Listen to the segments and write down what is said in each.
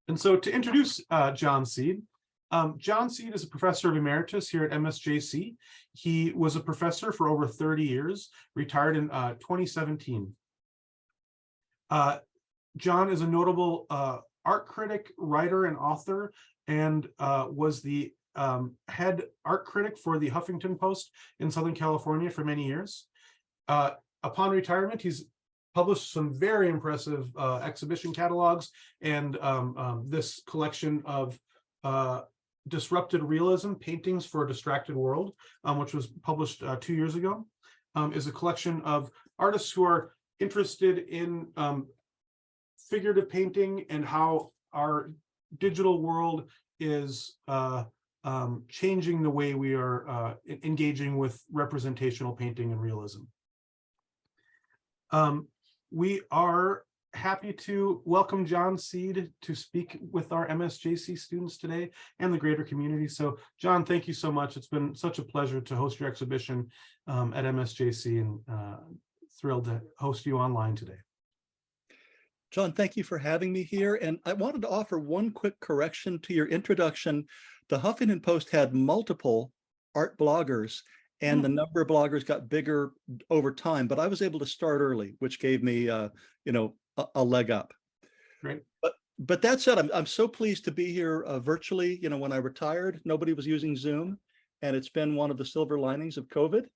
And so to introduce John Seed, John Seed is a professor of emeritus here at MSJC. He was a professor for over 30 years, retired in 2017. John is a notable art critic, writer, and author, and was the head art critic for the Huffington Post in Southern California for many years. Upon retirement, he's published some very impressive exhibition catalogs and this collection of Disrupted Realism, Paintings for a Distracted World, which was published 2 years ago, is a collection of artists who are interested in figurative painting and how our digital world is changing the way we are engaging with representational painting and realism. We are happy to welcome John Seed to speak with our MSJC students today and the greater community. So John, thank you so much. It's been such a pleasure to host your exhibition at MSJC, and thrilled to host you online today. John, thank you for having me here. And I wanted to offer one quick correction to your introduction. The Huffington Post had multiple art bloggers, and the number of bloggers got bigger over time, but I was able to start early, which gave me, a leg up. Great. But that said, I'm so pleased to be here virtually. When I retired, nobody was using Zoom, and it's been one of the silver linings of COVID.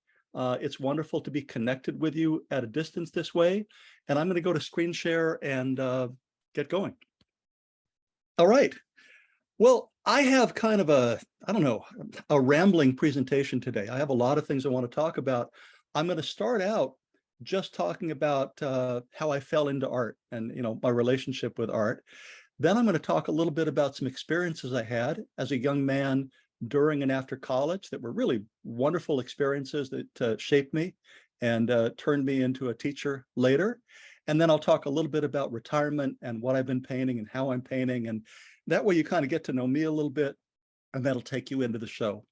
It's wonderful to be connected with you at a distance this way. And I'm going to go to screen share and get going. All right. Well, I have kind of a rambling presentation today. I have a lot of things I want to talk about. I'm going to start out just talking about how I fell into art and, my relationship with art. Then I'm going to talk a little bit about some experiences I had as a young man during and after college that were really wonderful experiences that shaped me and turned me into a teacher later. And then I'll talk a little bit about retirement and what I've been painting and how I'm painting. And that way you kind of get to know me a little bit, and that'll take you into the show.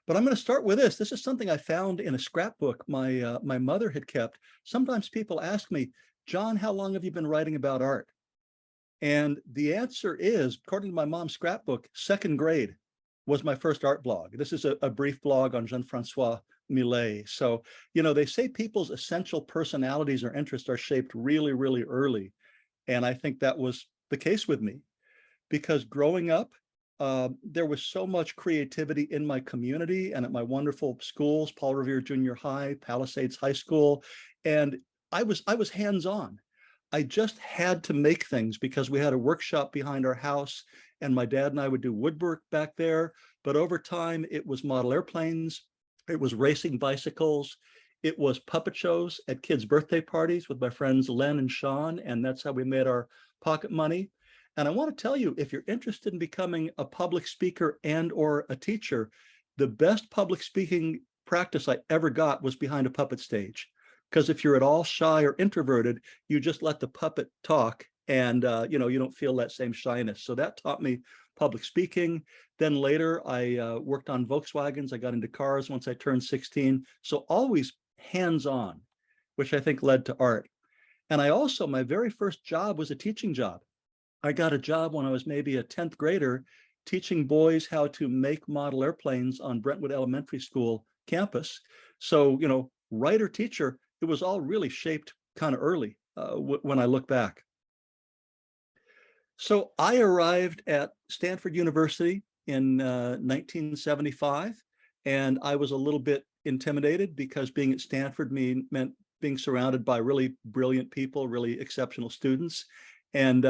But I'm going to start with this. This is something I found in a scrapbook my mother had kept. Sometimes people ask me, John, how long have you been writing about art? And the answer is, according to my mom's scrapbook, 2nd grade was my first art blog. This is a brief blog on Jean-Francois Millet. So, they say people's essential personalities or interests are shaped really, really early. And I think that was the case with me, because growing up, there was so much creativity in my community and at my wonderful schools, Paul Revere Junior High, Palisades High School, and I was hands-on. I just had to make things because we had a workshop behind our house, and my dad and I would do woodwork back there. But over time, it was model airplanes, it was racing bicycles, it was puppet shows at kids' birthday parties with my friends Len and Sean, and that's how we made our pocket money. And I want to tell you, if you're interested in becoming a public speaker and or a teacher, the best public speaking practice I ever got was behind a puppet stage. Because if you're at all shy or introverted, you just let the puppet talk, and you don't feel that same shyness. So that taught me public speaking. Then later I worked on Volkswagens. I got into cars once I turned 16. So always hands-on, which I think led to art. And I also, my very first job was a teaching job. I got a job when I was maybe a 10th grader teaching boys how to make model airplanes on Brentwood Elementary School campus. So, writer, teacher, it was all really shaped kind of early when I look back. So I arrived at Stanford University in 1975, and I was a little bit intimidated because being at Stanford meant being surrounded by really brilliant people, really exceptional students. And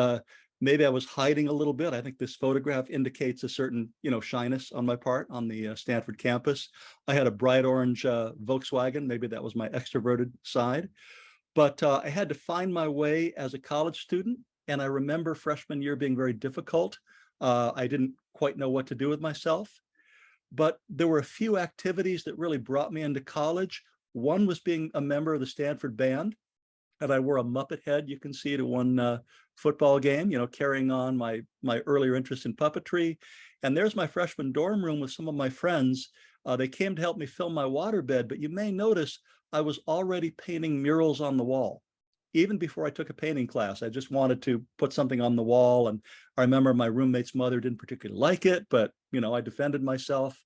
maybe I was hiding a little bit. I think this photograph indicates a certain, shyness on my part on the Stanford campus. I had a bright orange Volkswagen. Maybe that was my extroverted side. But I had to find my way as a college student. And I remember freshman year being very difficult. I didn't quite know what to do with myself. But there were a few activities that really brought me into college. One was being a member of the Stanford band. And I wore a Muppet head, you can see it at one football game, carrying on my earlier interest in puppetry. And there's my freshman dorm room with some of my friends. They came to help me fill my waterbed, but you may notice I was already painting murals on the wall. even before I took a painting class. I just wanted to put something on the wall. And I remember my roommate's mother didn't particularly like it, but I defended myself.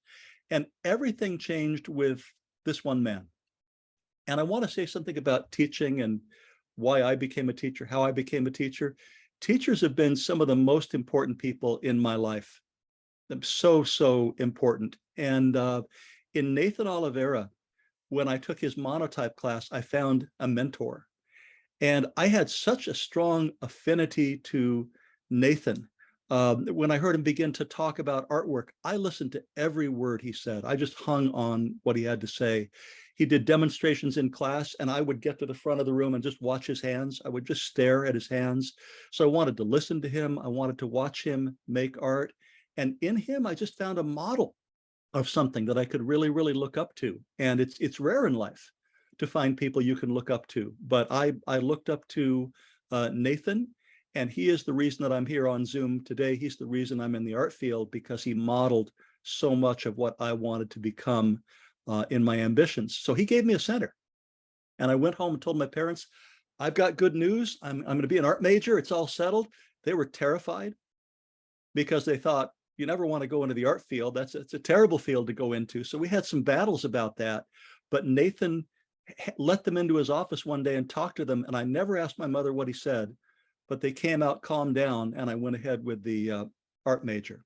And everything changed with this one man. And I want to say something about teaching and why I became a teacher, how I became a teacher. Teachers have been some of the most important people in my life. They're so important. And in Nathan Oliveira, when I took his monotype class, I found a mentor. And I had such a strong affinity to Nathan. When I heard him begin to talk about artwork, I listened to every word he said. I just hung on what he had to say. He did demonstrations in class, and I would get to the front of the room and just watch his hands. I would just stare at his hands. So I wanted to listen to him. I wanted to watch him make art. And in him, I just found a model of something that I could really look up to. And it's rare in life to find people you can look up to. But I looked up to Nathan, and he is the reason that I'm here on Zoom today. He's the reason I'm in the art field, because he modeled so much of what I wanted to become in my ambitions. So he gave me a center. And I went home and told my parents, I've got good news. I'm going to be an art major. It's all settled. They were terrified because they thought, you never want to go into the art field. It's a terrible field to go into. So we had some battles about that. But Nathan let them into his office one day and talked to them. And I never asked my mother what he said, but they came out calmed down, and I went ahead with the art major.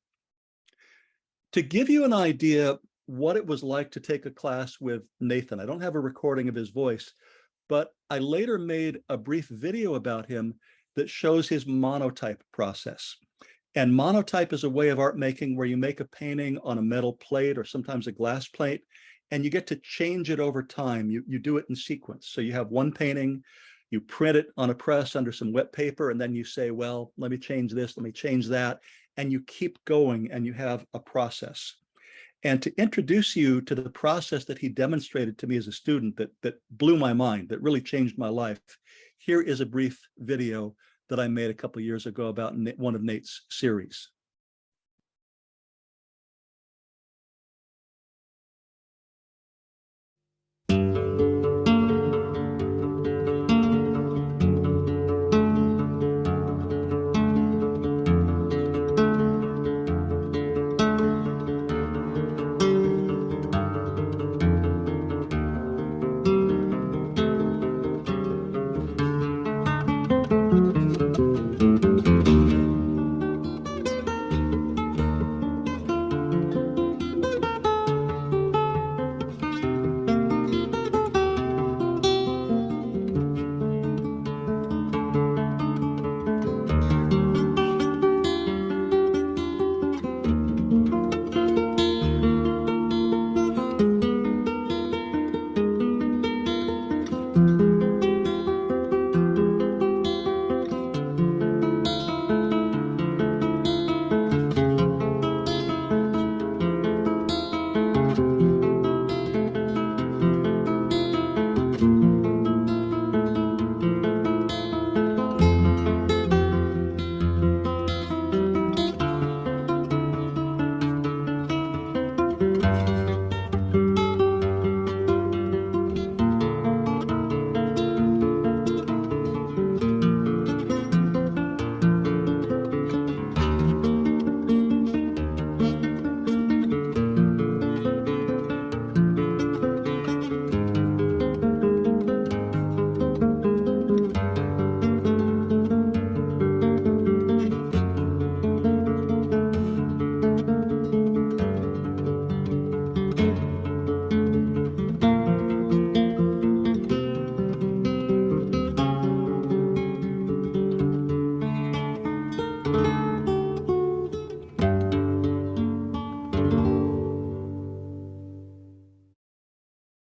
To give you an idea what it was like to take a class with Nathan, I don't have a recording of his voice, but I later made a brief video about him that shows his monotype process. And monotype is a way of art making where you make a painting on a metal plate or sometimes a glass plate, and you get to change it over time. You do it in sequence. So you have one painting, you print it on a press under some wet paper, and then you say, well, let me change this, let me change that. And you keep going, and you have a process. And to introduce you to the process that he demonstrated to me as a student that blew my mind, that really changed my life, here is a brief video that I made a couple of years ago about one of Nate's series.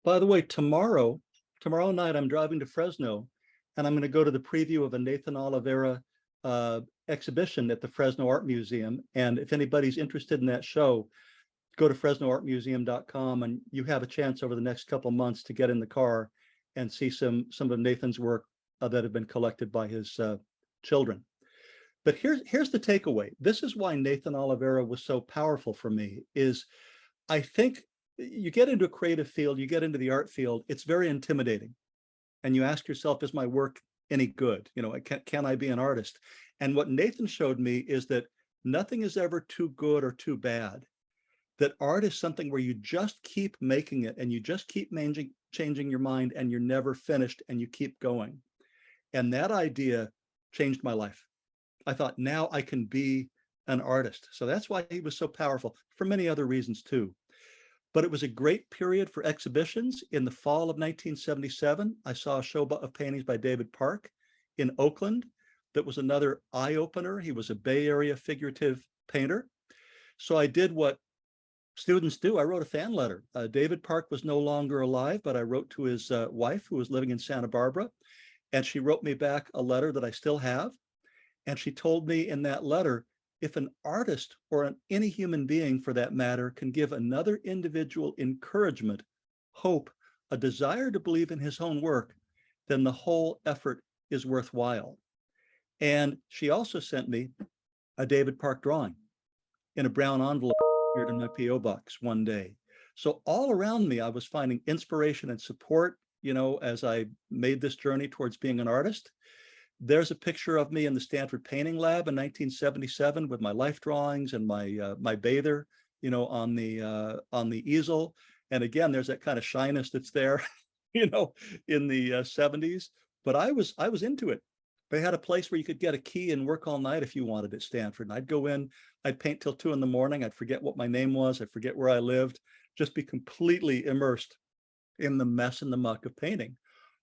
By the way, tomorrow night, I'm driving to Fresno, and I'm going to go to the preview of a Nathan Oliveira exhibition at the Fresno Art Museum. And if anybody's interested in that show, go to FresnoArtMuseum.com, and you have a chance over the next couple of months to get in the car and see some of Nathan's work that have been collected by his children. But here's the takeaway. This is why Nathan Oliveira was so powerful for me, is I think you get into a creative field, you get into the art field, it's very intimidating. And you ask yourself, is my work any good? You know, can I be an artist? And what Nathan showed me is that nothing is ever too good or too bad. That art is something where you just keep making it and you just keep changing your mind and you're never finished and you keep going. And that idea changed my life. I thought, now I can be an artist. So that's why he was so powerful, for many other reasons too. But it was a great period for exhibitions. In the fall of 1977, I saw a show of paintings by David Park in Oakland. That was another eye-opener. He was a Bay Area figurative painter. So I did what students do. I wrote a fan letter. David Park was no longer alive, but I wrote to his wife, who was living in Santa Barbara, and she wrote me back a letter that I still have. And she told me in that letter, if an artist or any human being for that matter can give another individual encouragement, hope, a desire to believe in his own work, then the whole effort is worthwhile. And she also sent me a David Park drawing in a brown envelope here in my P.O. box one day. So all around me, I was finding inspiration and support, you know, as I made this journey towards being an artist. There's a picture of me in the Stanford Painting Lab in 1977 with my life drawings and my bather, you know, on the easel. And again, there's that kind of shyness that's there, you know, in the 70s. But I was into it. They had a place where you could get a key and work all night if you wanted at Stanford. And I'd go in, I'd paint till 2 a.m. I'd forget what my name was. I'd forget where I lived, just be completely immersed in the mess and the muck of painting.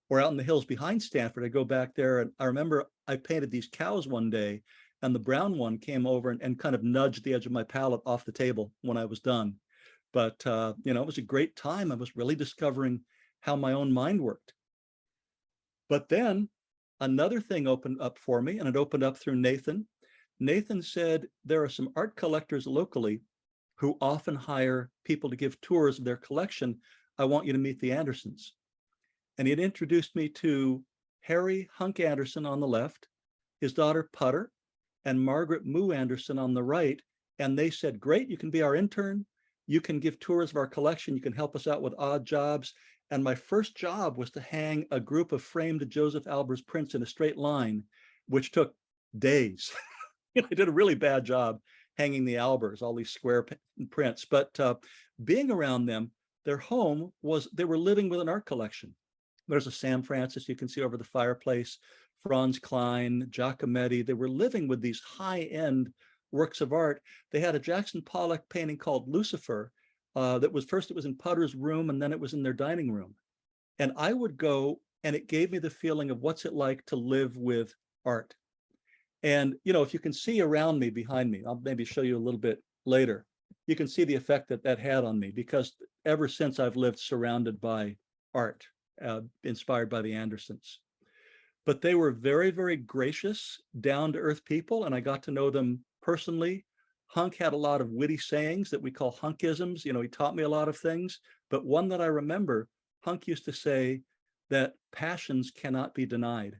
Or out in the hills behind Stanford, I go back there, and I remember I painted these cows one day, and the brown one came over and kind of nudged the edge of my palette off the table when I was done. But, you know, it was a great time. I was really discovering how my own mind worked. But then another thing opened up for me, and it opened up through Nathan. Nathan said, there are some art collectors locally who often hire people to give tours of their collection. I want you to meet the Andersons. And he had introduced me to Harry Hunk Anderson on the left, his daughter Putter, and Margaret Moo Anderson on the right. And they said, great, you can be our intern. You can give tours of our collection. You can help us out with odd jobs. And my first job was to hang a group of framed Joseph Albers prints in a straight line, which took days. I did a really bad job hanging the Albers, all these square prints. But being around them, their home was, they were living with an art collection. There's a Sam Francis you can see over the fireplace, Franz Klein, Giacometti. They were living with these high-end works of art. They had a Jackson Pollock painting called Lucifer that was, first it was in Putter's room, and then it was in their dining room. And I would go, and it gave me the feeling of what's it like to live with art. And, you know, if you can see around me, behind me, I'll maybe show you a little bit later, you can see the effect that that had on me, because ever since I've lived surrounded by art, inspired by the Andersons. But they were very, very gracious, down-to-earth people, and I got to know them personally. Hunk had a lot of witty sayings that we call Hunkisms. You know, he taught me a lot of things, but one that I remember, Hunk used to say that passions cannot be denied.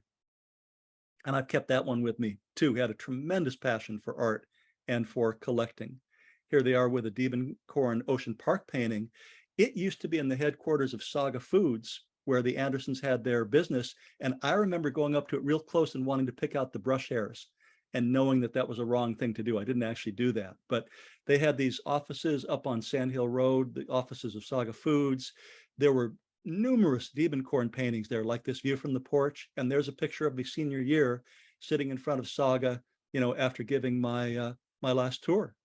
And I've kept that one with me too. He had a tremendous passion for art and for collecting. Here they are with a Diebenkorn Ocean Park painting. It used to be in the headquarters of Saga Foods, where the Andersons had their business. And I remember going up to it real close and wanting to pick out the brush hairs and knowing that that was a wrong thing to do. I didn't actually do that, but they had these offices up on Sand Hill Road, the offices of Saga Foods. There were numerous Diebenkorn paintings there, like this view from the porch. And there's a picture of me senior year sitting in front of Saga, you know, after giving my last tour.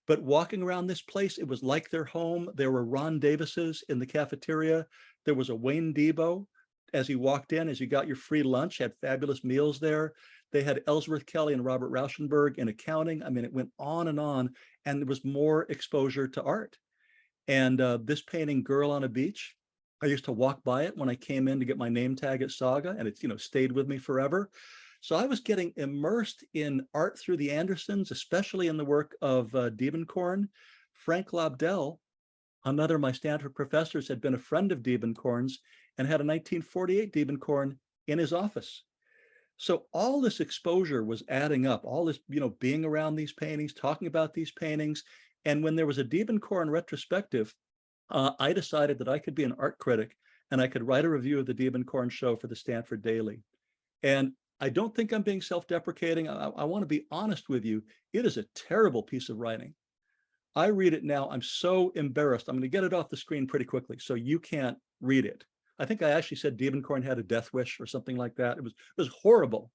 But walking around this place, it was like their home. There were Ron Davises in the cafeteria. There was a Wayne Debo as you walked in, as you got your free lunch, had fabulous meals there. They had Ellsworth Kelly and Robert Rauschenberg in accounting. I mean, it went on, and there was more exposure to art. And this painting, Girl on a Beach, I used to walk by it when I came in to get my name tag at Saga, and it's, you know, stayed with me forever. So I was getting immersed in art through the Andersons, especially in the work of Diebenkorn. Frank Lobdell, another of my Stanford professors, had been a friend of Diebenkorn's and had a 1948 Diebenkorn in his office. So all this exposure was adding up, all this, you know, being around these paintings, talking about these paintings. And when there was a Diebenkorn retrospective, I decided that I could be an art critic and I could write a review of the Diebenkorn show for the Stanford Daily. And I don't think I'm being self-deprecating. I want to be honest with you. It is a terrible piece of writing. I read it now. I'm so embarrassed. I'm going to get it off the screen pretty quickly so you can't read it. I think I actually said Diebenkorn had a death wish or something like that. It was horrible,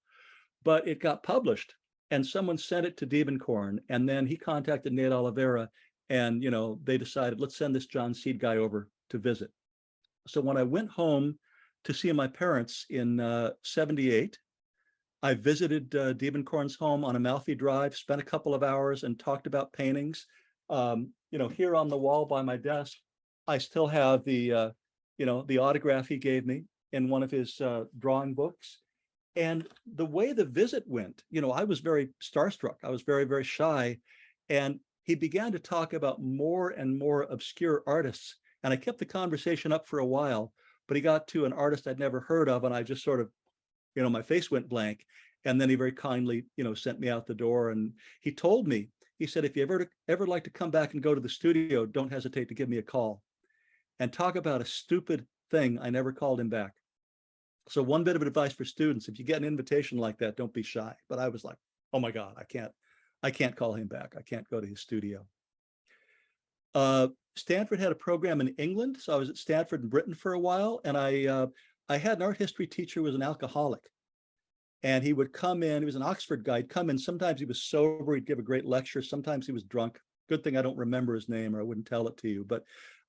but it got published and someone sent it to Diebenkorn, and then he contacted Nathan Oliveira, and they decided, let's send this John Seed guy over to visit. So when I went home to see my parents in 78, I visited Diebenkorn's home on Amalfi Drive, spent a couple of hours and talked about paintings. Here on the wall by my desk, I still have the autograph he gave me in one of his drawing books. And the way the visit went, I was very starstruck. I was very, very shy. And he began to talk about more and more obscure artists. And I kept the conversation up for a while, but he got to an artist I'd never heard of. And I just sort of, my face went blank. And then he very kindly, sent me out the door. And he told me, he said, if you ever like to come back and go to the studio, don't hesitate to give me a call. And talk about a stupid thing, I never called him back. So one bit of advice for students: if you get an invitation like that, don't be shy. But I was like, oh my God, I can't call him back. I can't go to his studio. Stanford had a program in England. So I was at Stanford in Britain for a while. And I had an art history teacher who was an alcoholic. And he would come in, he was an Oxford guy, he'd come in, sometimes he was sober, he'd give a great lecture, sometimes he was drunk. Good thing I don't remember his name or I wouldn't tell it to you. But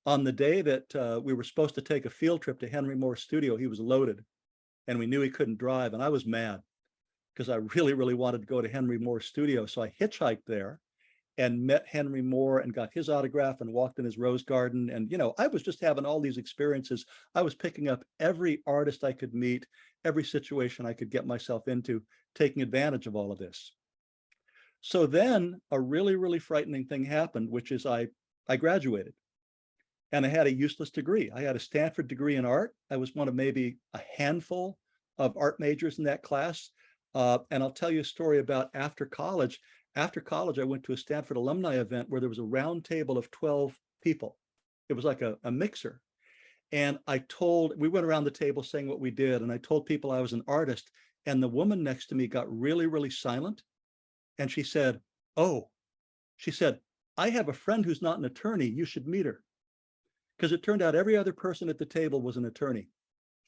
on the day that we were supposed to take a field trip to Henry Moore's studio, he was loaded and we knew he couldn't drive. And I was mad because I really, really wanted to go to Henry Moore's studio. So I hitchhiked there and met Henry Moore and got his autograph and walked in his rose garden. And, I was just having all these experiences. I was picking up every artist I could meet, every situation I could get myself into, taking advantage of all of this. So then a really, really frightening thing happened, which is I graduated and I had a useless degree. I had a Stanford degree in art. I was one of maybe a handful of art majors in that class. And I'll tell you a story about after college. After college, I went to a Stanford alumni event where there was a round table of 12 people. It was like a mixer. And we went around the table saying what we did. And I told people I was an artist. And the woman next to me got really, really silent. And she said, I have a friend who's not an attorney. You should meet her. Because it turned out every other person at the table was an attorney.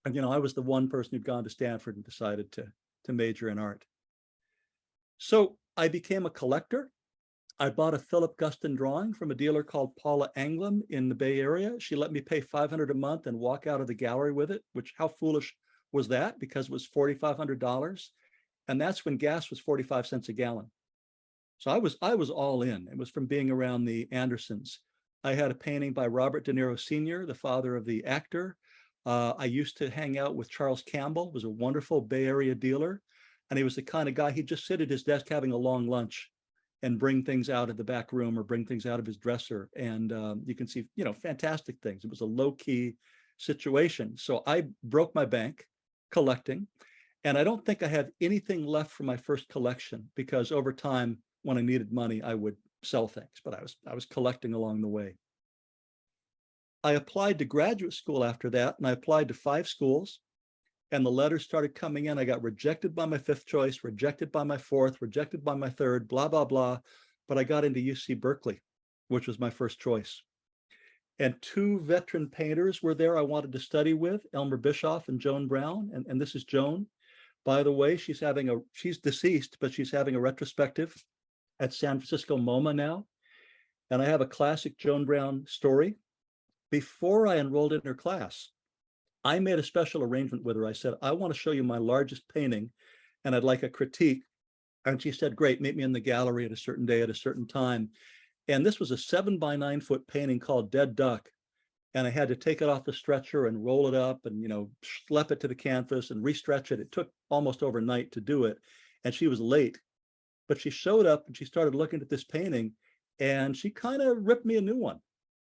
And, I was the one person who'd gone to Stanford and decided to major in art. So I became a collector. I bought a Philip Guston drawing from a dealer called Paula Anglem in the Bay Area. She let me pay $500 a month and walk out of the gallery with it, which how foolish was that? Because it was $4,500. And that's when gas was 45 cents a gallon. So I was all in. It was from being around the Andersons. I had a painting by Robert De Niro Sr., the father of the actor. I used to hang out with Charles Campbell, was a wonderful Bay Area dealer. And he was the kind of guy, he'd just sit at his desk having a long lunch and bring things out of the back room or bring things out of his dresser. And you can see, fantastic things. It was a low-key situation. So I broke my bank collecting. And I don't think I have anything left from my first collection because over time, when I needed money, I would sell things, but I was collecting along the way. I applied to graduate school after that, and I applied to 5 schools. And the letters started coming in. I got rejected by my 5th choice, rejected by my 4th, rejected by my 3rd, blah, blah, blah. But I got into UC Berkeley, which was my first choice. And 2 veteran painters were there I wanted to study with, Elmer Bischoff and Joan Brown. And this is Joan. By the way, she's deceased, but she's having a retrospective at San Francisco MoMA now. And I have a classic Joan Brown story. Before I enrolled in her class, I made a special arrangement with her. I said, I want to show you my largest painting and I'd like a critique. And she said, great, meet me in the gallery at a certain day at a certain time. And this was a 7 by 9 foot painting called Dead Duck. And I had to take it off the stretcher and roll it up and, schlep it to the canvas and restretch it. It took almost overnight to do it. And she was late, but she showed up and she started looking at this painting and she kind of ripped me a new one.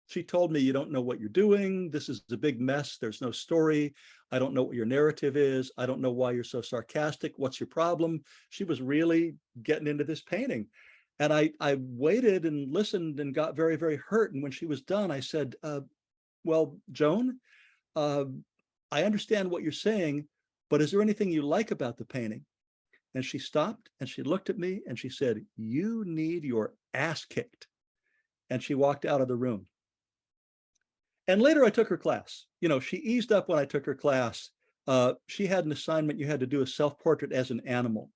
She told me, you don't know what you're doing. This is a big mess. There's no story. I don't know what your narrative is. I don't know why you're so sarcastic. What's your problem? She was really getting into this painting. And I waited and listened and got very, very hurt. And when she was done, I said, well, Joan, I understand what you're saying, but is there anything you like about the painting? And she stopped and she looked at me and she said, you need your ass kicked. And she walked out of the room. And later I took her class. You know, she eased up when I took her class. She had an assignment. You had to do a self-portrait as an animal.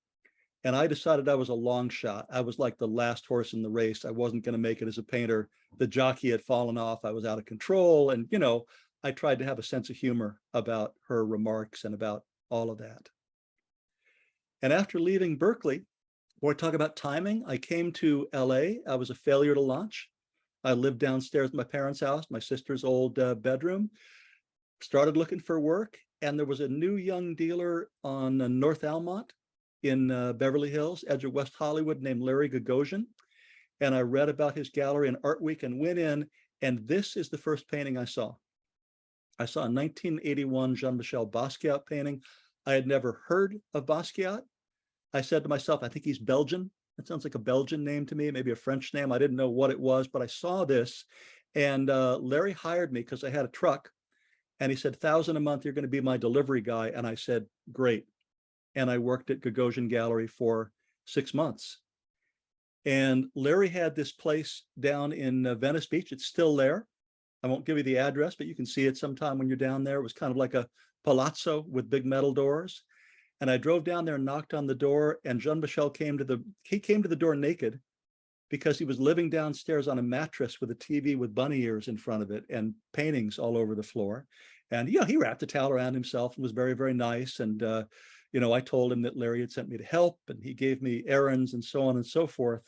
And I decided I was a long shot. I was like the last horse in the race. I wasn't going to make it as a painter. The jockey had fallen off. I was out of control. And, you know, I tried to have a sense of humor about her remarks and about all of that. And after leaving Berkeley, boy, talk about timing. I came to LA. I was a failure to launch. I lived downstairs at my parents' house, my sister's old bedroom, started looking for work. And there was a new young dealer on North Almont in Beverly Hills, edge of West Hollywood, named Larry Gagosian. And I read about his gallery in Art Week and went in, and this is the first painting I saw. I saw a 1981 JeanMichel Basquiat painting. I had never heard of Basquiat. I said to myself, I think he's Belgian. That sounds like a Belgian name to me, maybe a French name. I didn't know what it was, but I saw this. And Larry hired me because I had a truck. And he said, $1,000 a month, you're going to be my delivery guy. And I said, great. And I worked at Gagosian Gallery for 6 months. And Larry had this place down in Venice Beach. It's still there. I won't give you the address, but you can see it sometime when you're down there. It was kind of like a palazzo with big metal doors. And I drove down there and knocked on the door, and JeanMichel came to the door naked because he was living downstairs on a mattress with a TV with bunny ears in front of it and paintings all over the floor. And, you know, he wrapped a towel around himself and was very, very nice. And, you know, I told him that Larry had sent me to help, and he gave me errands and so on and so forth.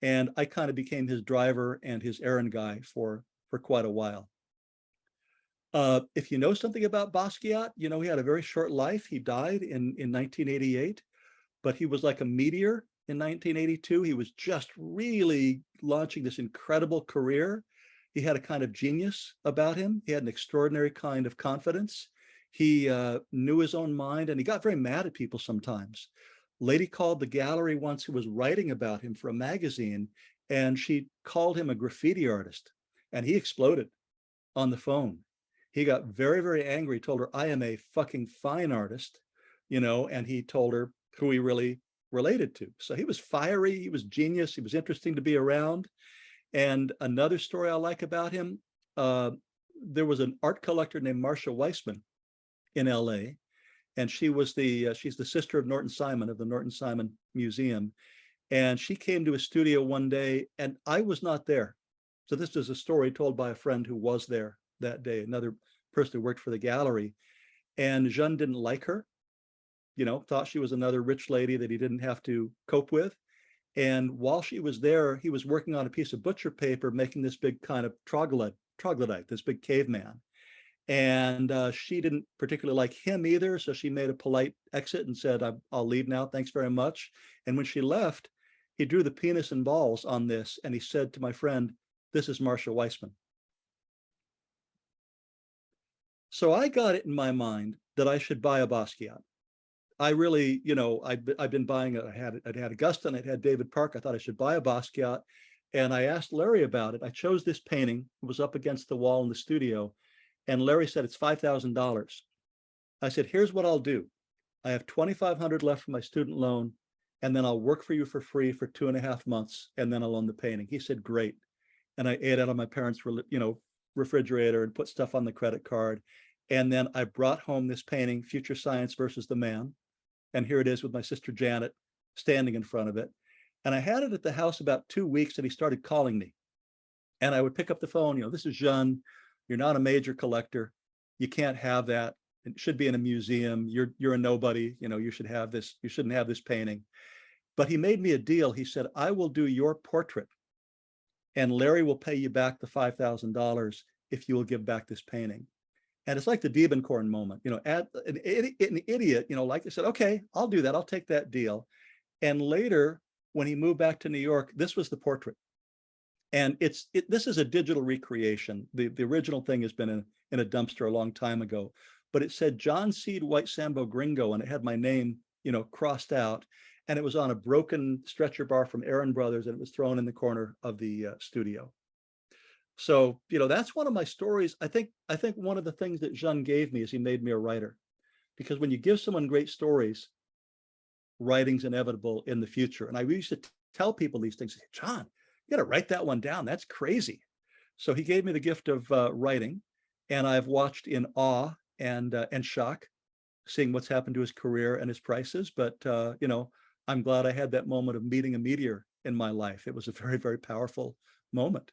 And I kind of became his driver and his errand guy for quite a while. If you know something about Basquiat, you know, he had a very short life. He died in 1988, but he was like a meteor in 1982. He was just really launching this incredible career. He had a kind of genius about him. He had an extraordinary kind of confidence. He knew his own mind, and he got very mad at people sometimes. Lady called the gallery once who was writing about him for a magazine, and she called him a graffiti artist, and he exploded on the phone. He got very, very angry, told her, I am a fucking fine artist, you know, and he told her who he really related to. So he was fiery, he was genius, he was interesting to be around. And another story I like about him, there was an art collector named Marcia Weissman in LA, and she was she's the sister of Norton Simon of the Norton Simon Museum. And she came to his studio one day, and I was not there. So this is a story told by a friend who was there that day, another person who worked for the gallery. And Jean didn't like her, you know, thought she was another rich lady that he didn't have to cope with. And while she was there, he was working on a piece of butcher paper, making this big kind of troglodyte, this big caveman. And she didn't particularly like him either. So she made a polite exit and said, I'll leave now. Thanks very much. And when she left, he drew the penis and balls on this. And he said to my friend, this is Marcia Weissman. So I got it in my mind that I should buy a Basquiat. I really, you know, I've been buying it. I'd had Augusta and I'd had David Park. I thought I should buy a Basquiat. And I asked Larry about it. I chose this painting. It was up against the wall in the studio. And Larry said, it's $5,000. I said, here's what I'll do. I have $2,500 left for my student loan, and then I'll work for you for free for 2.5 months, and then I'll own the painting. He said, great. And I ate out of my parents' refrigerator and put stuff on the credit card. And then I brought home this painting, Future Science versus the Man. And here it is with my sister Janet standing in front of it. And I had it at the house about 2 weeks, and he started calling me. And I would pick up the phone, you know, this is Jean. You're not a major collector. You can't have that. It should be in a museum. You're a nobody. You know, you should have this. You shouldn't have this painting. But he made me a deal. He said, I will do your portrait, and Larry will pay you back the $5,000 if you will give back this painting. And it's like the Diebenkorn moment, you know, an idiot, you know, like I said, okay, I'll do that. I'll take that deal. And later, when he moved back to New York, this was the portrait. And this is a digital recreation. The original thing has been in a dumpster a long time ago, but it said John Seed White Sambo Gringo, and it had my name, you know, crossed out. And it was on a broken stretcher bar from Aaron Brothers, and it was thrown in the corner of the studio. So, you know, that's one of my stories. I think one of the things that Jean gave me is he made me a writer. because when you give someone great stories, writing's inevitable in the future. And I used to tell people these things. John, you got to write that one down. That's crazy. So he gave me the gift of writing, and I've watched in awe and shock, seeing what's happened to his career and his prices. But I'm glad I had that moment of meeting a meteor in my life. It was a very, very powerful moment.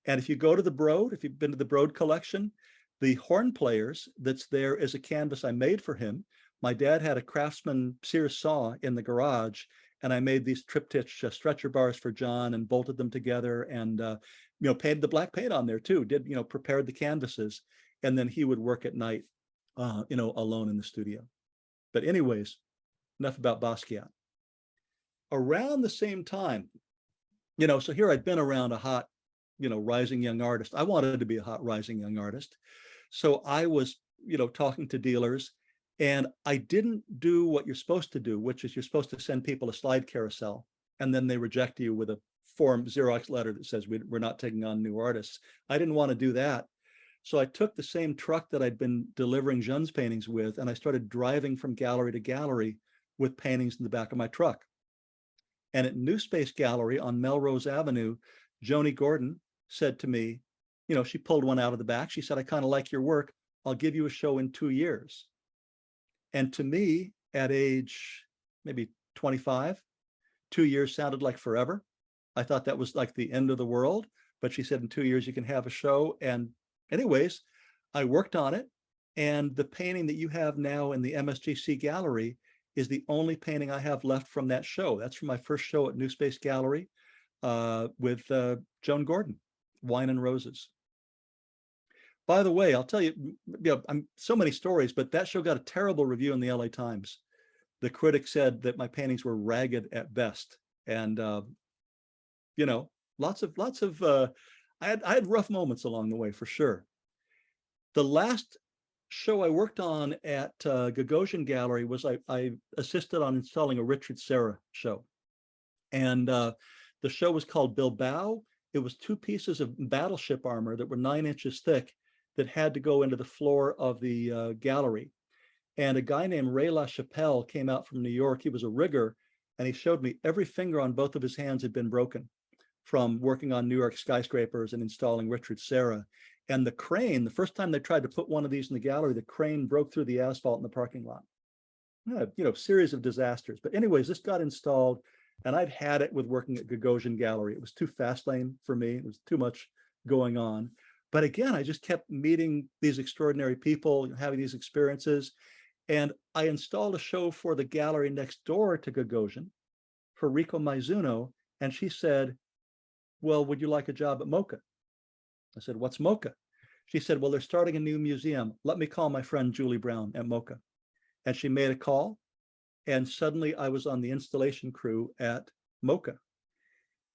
And if you go to the Broad, if you've been to the Broad collection, the horn players that's there is a canvas I made for him. My dad had a Craftsman Sears saw in the garage, and I made these triptych stretcher bars for John and bolted them together, and painted the black paint on there too. Prepared the canvases, and then he would work at night, alone in the studio. But anyways, enough about Basquiat. Around the same time, so here I'd been around a hot, rising young artist. I wanted to be a hot rising young artist. So I was, talking to dealers, and I didn't do what you're supposed to do, which is you're supposed to send people a slide carousel, and then they reject you with a form Xerox letter that says we're not taking on new artists. I didn't want to do that. So I took the same truck that I'd been delivering Jean's paintings with, and I started driving from gallery to gallery with paintings in the back of my truck. And at New Space Gallery on Melrose Avenue, Joni Gordon said to me, she pulled one out of the back. She said, I kind of like your work. I'll give you a show in 2 years. And to me, at age maybe 25, 2 years sounded like forever. I thought that was like the end of the world. But she said, in 2 years, you can have a show. And anyways, I worked on it. And the painting that you have now in the MSGC gallery is the only painting I have left from that show. That's from my first show at New Space Gallery with Joan Gordon, Wine and Roses. By the way, I'll tell you, I'm so many stories, but that show got a terrible review in the LA Times. The critic said that my paintings were ragged at best. And, lots of I had rough moments along the way, for sure. The last show I worked on at Gagosian Gallery was I assisted on installing a Richard Serra show. And the show was called Bilbao. It was 2 pieces of battleship armor that were 9 inches thick that had to go into the floor of the gallery. And a guy named Ray LaChapelle came out from New York. He was a rigger, and he showed me every finger on both of his hands had been broken from working on New York skyscrapers and installing Richard Serra. And the crane, the first time they tried to put one of these in the gallery, the crane broke through the asphalt in the parking lot. Series of disasters. But anyways, this got installed, and I'd had it with working at Gagosian Gallery. It was too fast lane for me. It was too much going on. But again, I just kept meeting these extraordinary people, having these experiences. And I installed a show for the gallery next door to Gagosian for Rico Maizuno. And she said, well, would you like a job at MoCA? I said, what's MoCA? She said, well, they're starting a new museum. Let me call my friend Julie Brown at MoCA. And she made a call. And suddenly I was on the installation crew at MoCA.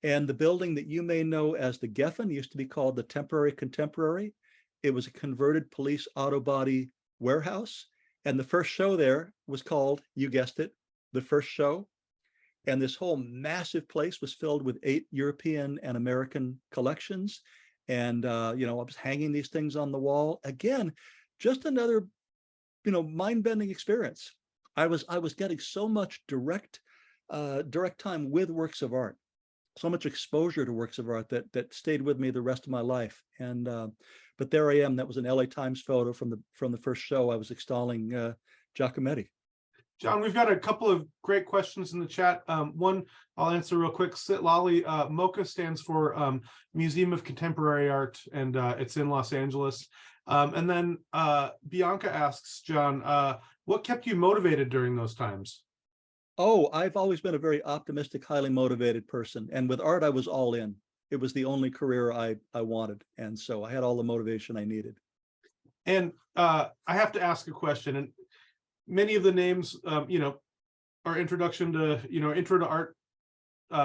And the building that you may know as the Geffen used to be called the Temporary Contemporary. It was a converted police auto body warehouse. And the first show there was called, you guessed it, The First Show. And this whole massive place was filled with 8 European and American collections. And, I was hanging these things on the wall. Again, just another, mind-bending experience. I was getting so much direct time with works of art, so much exposure to works of art that stayed with me the rest of my life. And but there I am. That was an LA Times photo from the first show I was installing Giacometti. John, we've got a couple of great questions in the chat. One I'll answer real quick. Sitlali, MoCA stands for Museum of Contemporary Art, and it's in Los Angeles. And then Bianca asks, John, what kept you motivated during those times? Oh, I've always been a very optimistic, highly motivated person. And with art, I was all in. It was the only career I wanted. And so I had all the motivation I needed. And I have to ask a question. And many of the names, our introduction to, intro to art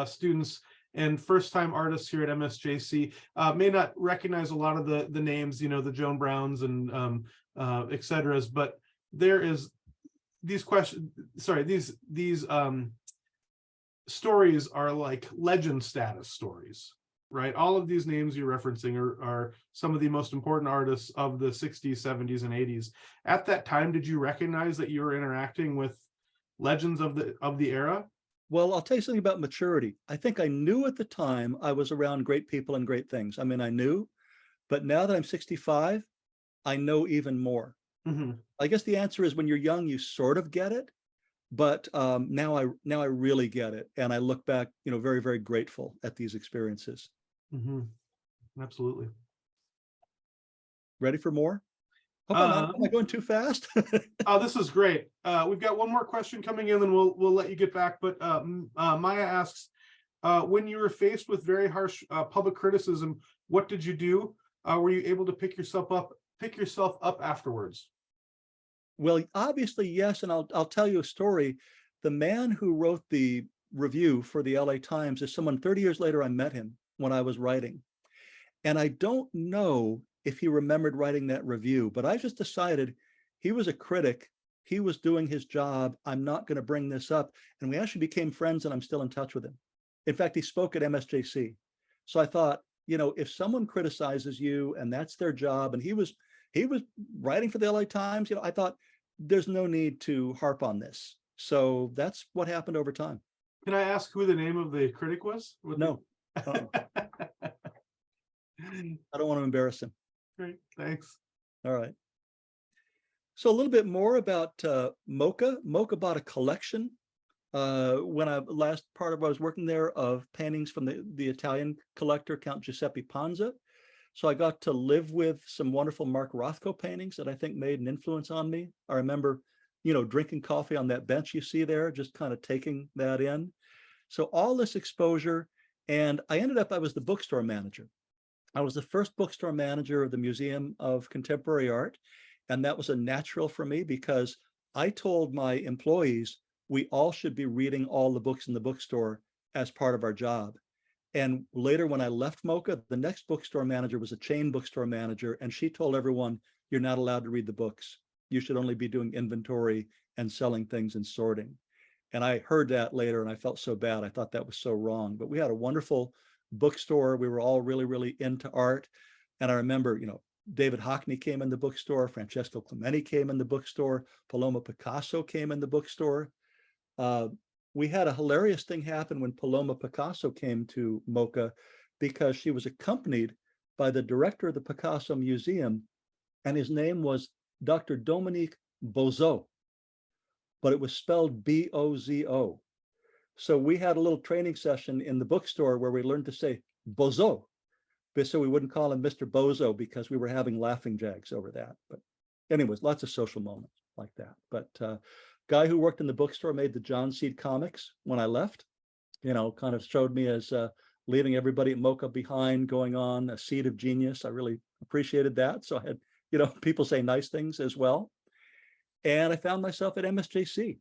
students and first-time artists here at MSJC may not recognize a lot of the names, the Joan Browns and et ceteras, but there is these questions. Sorry, these stories are like legend status stories. right? All of these names you're referencing are some of the most important artists of the 60s, 70s, and 80s. At that time, did you recognize that you were interacting with legends of the era? Well, I'll tell you something about maturity. I think I knew at the time I was around great people and great things. I mean, I knew, but now that I'm 65, I know even more. Mm-hmm. I guess the answer is when you're young, you sort of get it, but now I really get it, and I look back, very, very grateful at these experiences. Mm-hmm. Absolutely. Ready for more? Hope I'm not. Am I going too fast? Oh, this is great. We've got one more question coming in, then we'll let you get back. But Maya asks, when you were faced with very harsh public criticism, what did you do? Were you able to pick yourself up afterwards? Well, obviously, yes, and I'll tell you a story. The man who wrote the review for the LA Times is someone 30 years later I met him when I was writing. And I don't know if he remembered writing that review, but I just decided he was a critic. He was doing his job. I'm not going to bring this up. And we actually became friends, and I'm still in touch with him. In fact, he spoke at MSJC. So I thought, if someone criticizes you and that's their job, and he was writing for the LA Times, I thought there's no need to harp on this. So that's what happened over time. Can I ask who the name of the critic was? No. I don't want to embarrass him. Great, thanks. All right. So a little bit more about MoCA. MoCA bought a collection when I was working there of paintings from the Italian collector, Count Giuseppe Panza. So I got to live with some wonderful Mark Rothko paintings that I think made an influence on me. I remember, drinking coffee on that bench you see there, just kind of taking that in. So all this exposure, and I was the bookstore manager. I was the first bookstore manager of the Museum of Contemporary Art. And that was a natural for me because I told my employees, we all should be reading all the books in the bookstore as part of our job. And later when I left MoCA, the next bookstore manager was a chain bookstore manager. And she told everyone, you're not allowed to read the books. You should only be doing inventory and selling things and sorting. And I heard that later and I felt so bad. I thought that was so wrong. But we had a wonderful bookstore. We were all really, really into art. And I remember, David Hockney came in the bookstore. Francesco Clementi came in the bookstore. Paloma Picasso came in the bookstore. We had a hilarious thing happen when Paloma Picasso came to MoCA because she was accompanied by the director of the Picasso Museum, and his name was Dr. Dominique Bozo, but it was spelled B-O-Z-O. So we had a little training session in the bookstore where we learned to say Bozo, so we wouldn't call him Mr. Bozo because we were having laughing jags over that. But anyways, lots of social moments like that. But guy who worked in the bookstore made the John Seed comics when I left, kind of showed me as leaving everybody at MoCA behind, going on a seed of genius. I really appreciated that. So I had, people say nice things as well. And I found myself at MSJC.